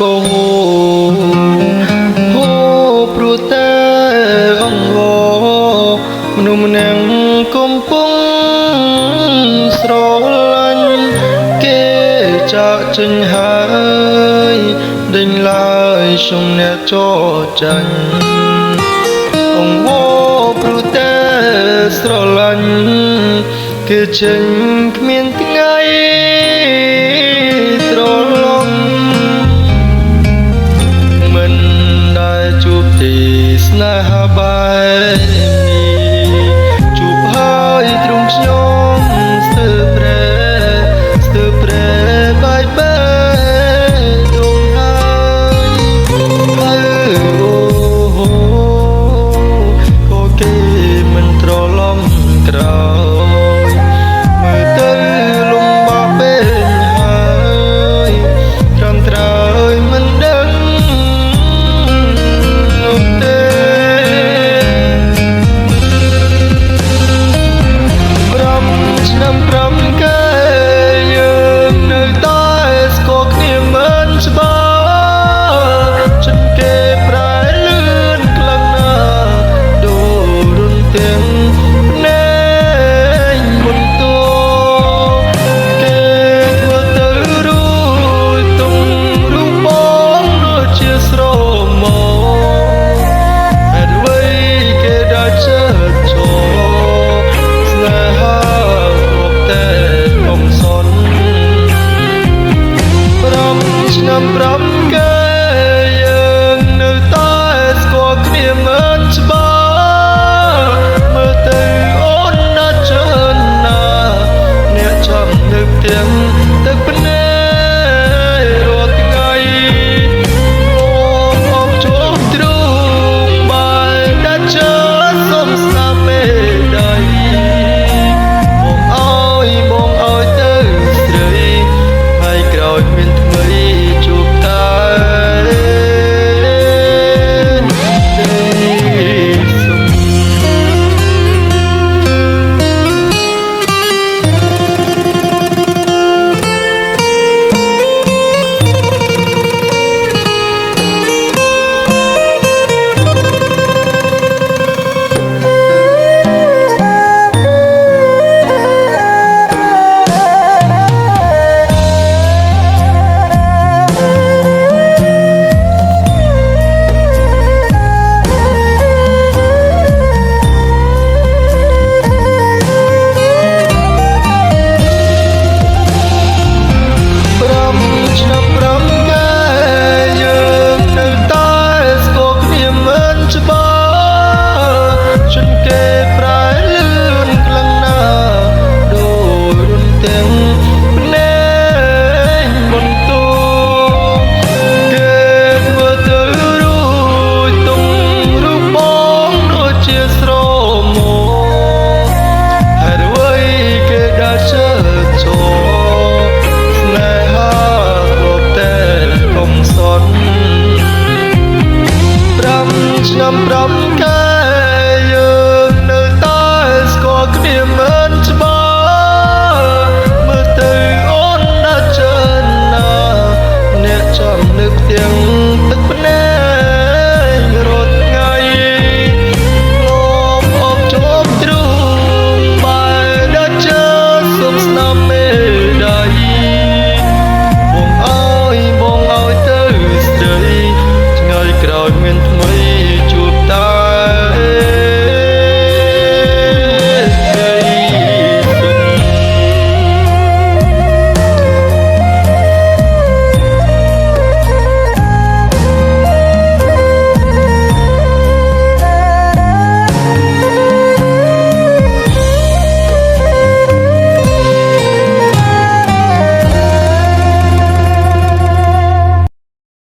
ក៏ហូព្រោះតែអង្វរមនុស្សម្នាក់កំពុងស្រឡាញ់គេចាក់ចេញហើយដេញឡើយជុំអ្នកចោចាញ់អង្វរព្រោះតែស្រឡាញ់គេចេញគ្មានថ្ងៃត្រឡប់មិនដែលជួបទីស្នេហាបែបនេះជួបហើយទ្រង់ខ្ញុំស្ទើរប្រែបាយបែដងហើយអូក៏គេមិនត្រឡប់ក្រោយមើលទៅលំបាកពេកហើយត្រឹមត្រូវមិនដឹងនោះទេ5 ឆ្នាំ5កែយើងនៅតែស្គាល់គ្នាមិនច្បាស់ចិនគេប្រែលឿនខ្លាំងណាស់ដូចរុនទាំងណែងមុនតួគេធ្វើទៅរួយទុំរូបបងដូចជាស្រមោហេតុអ្វីគេđãចិត្តចូលស្នេហាគ្រប់តែកំសត់5 ឆ្នាំ5កែយើងនៅតែស្គាល់គ្នាមិនច្បាស់មើលទៅអូនណាស់ច្រើនណាស់អ្នកចាំនឹកទាំងទឹកភ្នែករាល់ថ្ងៃអបជួបទ្រូងបាយដែលជើសុំស្នាមមេដៃបងអើយទៅស្រីហើយក្រោយមានថ្មីជួបតែសុំឆ្នាំ5កែ